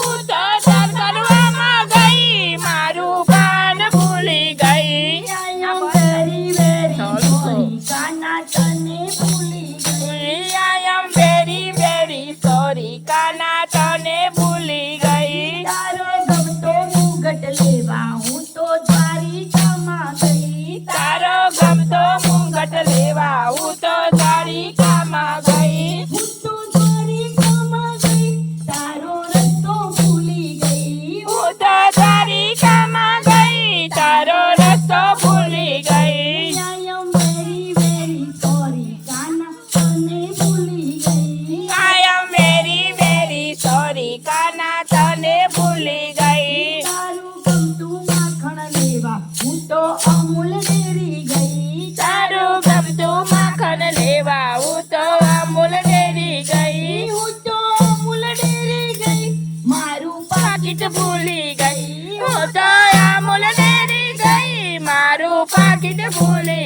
હું તો સર કરવામાં ગઈ, મારું પાન ભૂલી ગઈ. I am very very sorry, કાના તને ભૂલી ગઈ. I am very very sorry, કાના તને ભૂલી ગઈ. તારો ગમતો મુગટ લેવા હું તો દ્વારિકામાં ગઈ. તારો ગમતો મુંગટ લેવા હું તો દ્વારિકામાં ગઈ. હું તો દ્વારિકામાં ગઈ, તારો રસ્તો ભૂલી ગઈ. હું તો દ્વારિકામાં ગઈ, તારો રસ્તો ભૂલી ગઈ. I am very very sorry, કાના તને ભૂલી ગઈ. I am very very sorry, કાના તને ભૂલી ગઈ. તારું ગમતું માખણ લેવા હું તો અમૂલ ડેરી ગઈ. તારું ગમતું માખણ લેવા હું તો અમૂલ ડેરી ગઈ. હું તો અમૂલ ડેરી ગઈ, મારું પાકીટ ભૂલી ગઈ. હું તો અમૂલ ડેરી ગઈ, મારું પાકીટ ભૂલી